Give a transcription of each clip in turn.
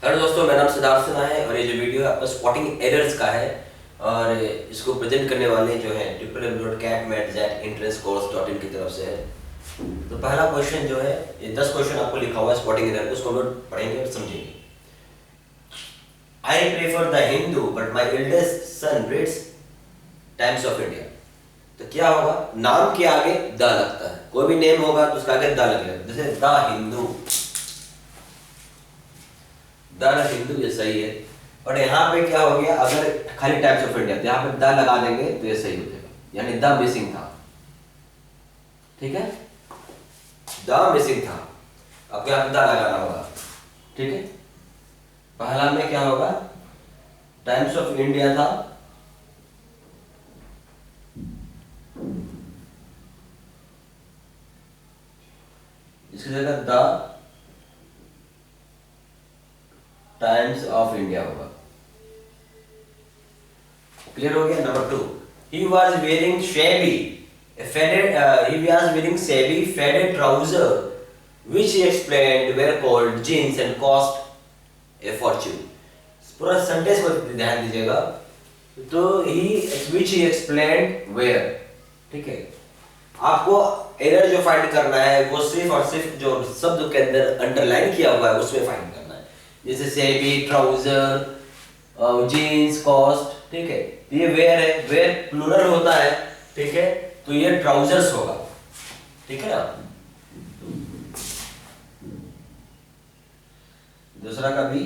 Hello दोस्तों, मेरा नाम सिद्धार्थ सिन्हा है और ये जो वीडियो है आपका स्पॉटिंग एरर्स का है। और इसको प्रेजेंट करने वाले जो है www.catmatz@entrancecoursing की तरफ से है। तो पहला क्वेश्चन जो है, ये 10 क्वेश्चन आपको लिखा हुआ है स्पॉटिंग एरर, उसको हम लोग पढ़ेंगे और समझेंगे। I prefer the Hindu but my eldest son reads times of India. तो क्या होगा, नाम के आगे द लगता है, कोई भी नेम होगा तो उसके आगे द लगेगा। जैसे द हिंदू, द हिंदू, ये सही है। और यहाँ पे क्या हो गया, अगर खाली टाइप्स ऑफ इंडिया तो यहाँ पे द लगा देंगे तो ये सही हो जाएगा, यानी द मिसिंग था। ठीक है, द मिसिंग था, अब यहाँ पे द लगाना होगा। ठीक है, पहला में क्या होगा, टाइम्स ऑफ इंडिया था, इसकी जगह द टाइम्स ऑफ इंडिया होगा। क्लियर हो गया। Number 2, he was wearing shabby faded trouser which he explained were called jeans and cost a fortune। पूरा सेंटेंस को ध्यान दीजिएगा। तो which he explained were, ठीक है। आपको एरर जो फाइंड करना है वो सिर्फ और सिर्फ जो शब्द के अंदर अंडरलाइन किया हुआ है उसमें फाइंड करना है। जैसे सेबी, ट्राउजर, जीन्स, कॉस्ट, ठीक है। ये वेयर है, वेयर प्लूरल होता है, ठीक है, तो ये ट्राउजर्स होगा। ठीक है ना। दूसरा का भी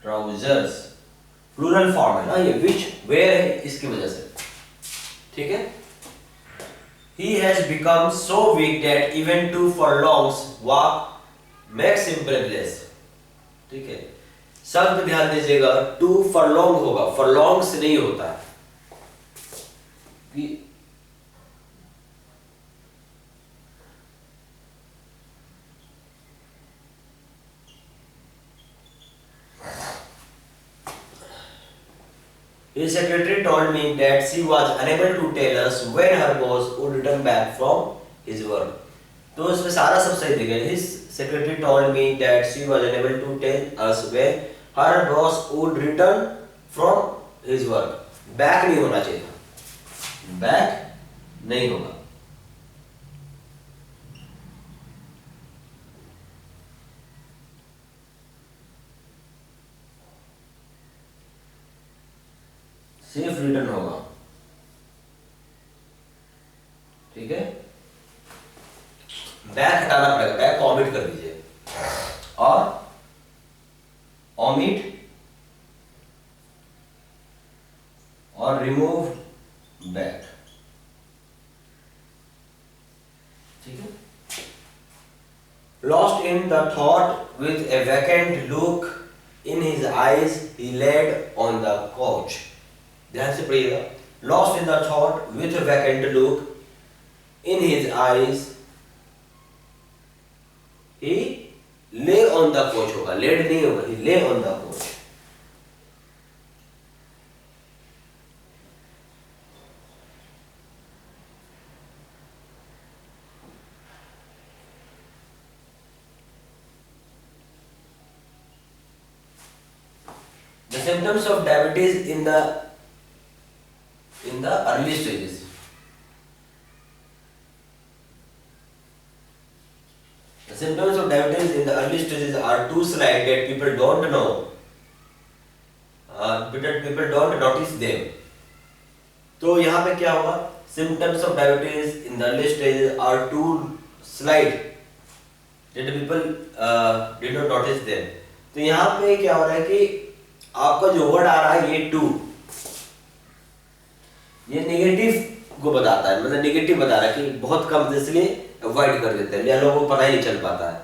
ट्राउजर्स प्लूरल फॉर्म है ना, ये विच वेयर है इसकी वजह से। ठीक है। He has become so weak that even to furlongs walk makes him breathless। ठीक है, शब्द ध्यान दीजिएगा, टू फरलॉन्ग होगा, फरलॉन्ग्स नहीं होता है। His secretary told me that she was unable to tell us when her boss would return back from his work। तो इसमें सारा सब सही दिया। His secretary told me that she was unable to tell us when her boss would return from his work। Back नहीं होना चाहिए था, बैक नहीं होगा। सिर्फ रिटर्न होगा। ठीक है, बैक हटाना पड़ेगा, बैक को ऑमिट कर दीजिए और ऑमिट और रिमूव बैक। ठीक है। Lost in the thought with a vacant look in his eyes he laid on the couch. ध्यान से पढ़िएगा, lost in the thought with a vacant look in his eyes he lay on the couch होगा, laid नहीं होगा, he lay on the couch. The symptoms of diabetes in the early stages। The symptoms of diabetes in the early stages are too slight that people don't know, people don't notice them। तो यहाँ पे क्या होगा, symptoms of diabetes in the early stages are too slight that people did not notice them। तो यहाँ पे क्या हो रहा है कि आपका जो वर्ड आ रहा है ये टू, ये नेगेटिव को बताता है, मतलब नेगेटिव बता रहा है कि बहुत कम, इसलिए अवॉइड कर देते हैं या लोगों को पता ही नहीं चल पाता है।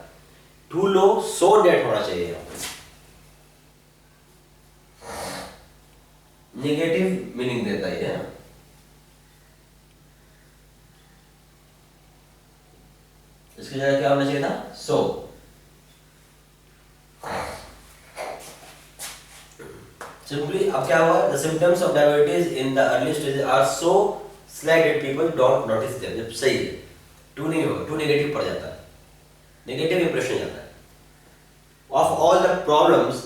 टू लो, सो डेट होना चाहिए यहाँ पे, नेगेटिव मीनिंग देता है। इसकी जगह क्या होना चाहिए था, सो। Simply, अब क्या हुआ, the symptoms of diabetes in the early stages are so slight that people don't notice them। जब सही है, टू नहीं होगा, टू नेगेटिव पड़ जाता है। नेगेटिव इंप्रेशन जाता है। Of all the problems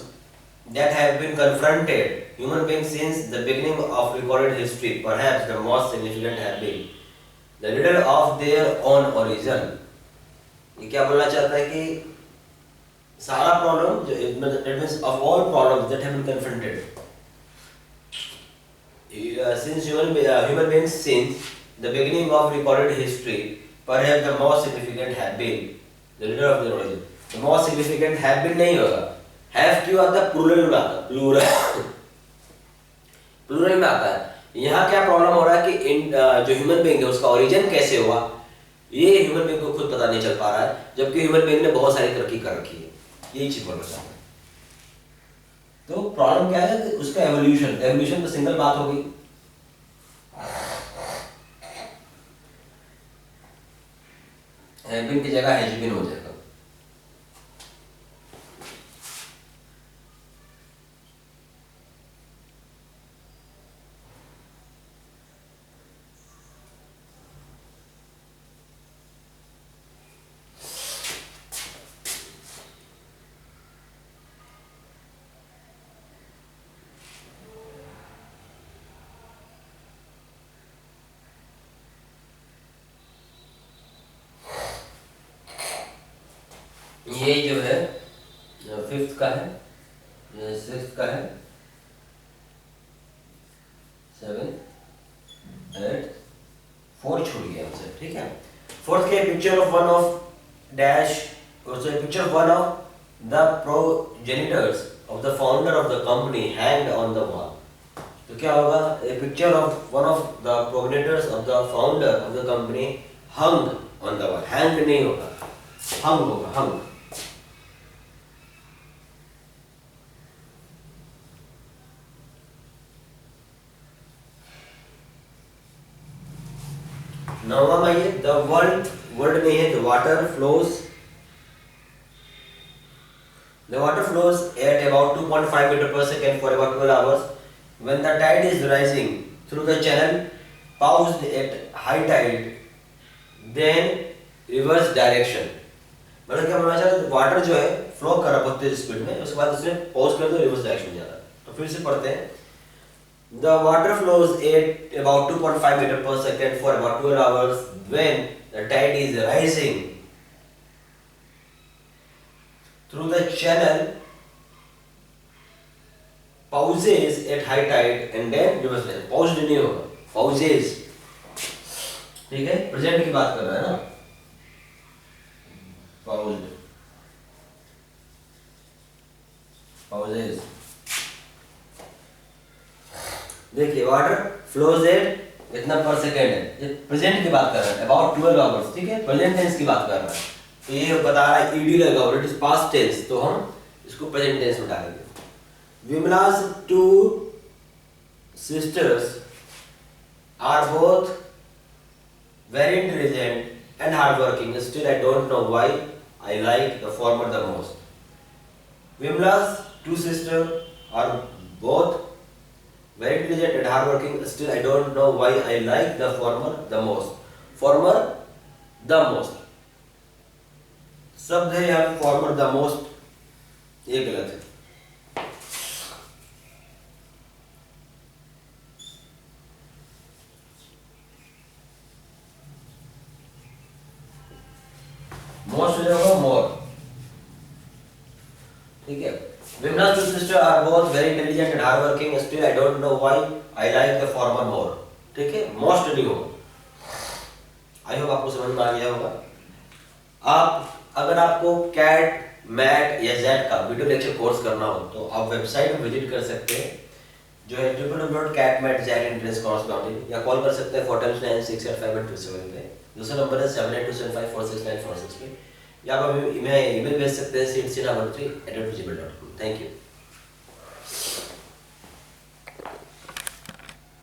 that have been confronted human beings since the beginning of recorded history, perhaps the most significant have been the little of their own origin। ये क्या बोलना चाहता है कि सारा प्रॉब्लम जो that means of all problems that have been confronted since human beings since the beginning of recorded history, perhaps the most significant have been the little of their origin। the most significant have been नहीं होगा, have क्यों आता है, plural में आता है, plural में आता है। यहाँ क्या प्रॉब्लम हो रहा है कि जो ह्यूमन बीइंग है उसका ओरिजिन कैसे हुआ, ये ह्यूमन बीइंग को खुद पता नहीं चल पा रहा है, जबकि ह्यूमन बीइंग ने बहुत सारी तरक्की कर रखी है। यही चीज बोलना चाहता है। तो प्रॉब्लम क्या है कि उसका एवोल्यूशन, एवोल्यूशन तो सिंगल बात हो गई। हैव बीन की जगह हैज बीन हो जाएगा। ये जो है फिफ्थ का है, ये सिक्स्थ का है, 7 8 4 छूट गया हमसे, ठीक है। फोर्थ के picture of one of dash, picture of one of the progenitors of the founder of the company hanged on the wall. तो क्या होगा, a picture of one of the progenitors of the founder of the company hung on the wall. Hang नहीं होगा, हंग होगा, हंग। नौवा में ये the world में है the water flows at about 2.5 meter per second for about 12 hours when the tide is rising through the channel paused at high tide then reverse direction। मतलब क्या बोलना चाहते हैं, वाटर जो है फ्लो कर रहा बहुत तेज स्पीड में, उसके बाद उसने पॉज कर दो, रिवर्स डायरेक्शन में जा रहा है। तो फिर से पढ़ते हैं, the water flows at about 2.5 meter per second for about 12 hours when the tide is rising through the channel pauses at high tide and then reverse direction। paused नहीं होगा, pauses, ठीक है, प्रेजेंट की बात कर रहा है ना, paused, pauses। देखिए वाटर फ्लोज एट इतना पर सेकेंड है, ये प्रेजेंट की बात कर रहा है, अबाउट 12 आवर्स, ठीक है, प्रेजेंट टेंस की बात कर रहा है। तो ये बता रहा है ईडी लगा और इट इज पास्ट टेंस, तो हम इसको प्रेजेंट टेंस में डालेंगे। विमला's two sisters are both very intelligent and hardworking, still I don't know why I like the former the most। Vimla's two sisters are both very intelligent and hardworking, still I don't know why I like the former the most। former the most शब्द है यहाँ former the most, ये गलत है। most हो जाएगा more, ठीक है। Vimla's two sisters are both very intelligent and hardworking, still I don't know why I like the former more, ठीक है, most नहीं होगा। आई होप आपको समझ में आ गया होगा। आप अगर आपको कैट, मैट या जेड का वीडियो लेक्चर कोर्स करना हो तो आप वेबसाइट में विजिट कर सकते हैं, जो है www.catmatjet-course.in, या कॉल कर सकते हैं 499685827 पे। दूसरा नंबर है 7827546946 पे, या आप हमें ईमेल भेज सकते हैं seedsinavantry@gmail.com। Thank you.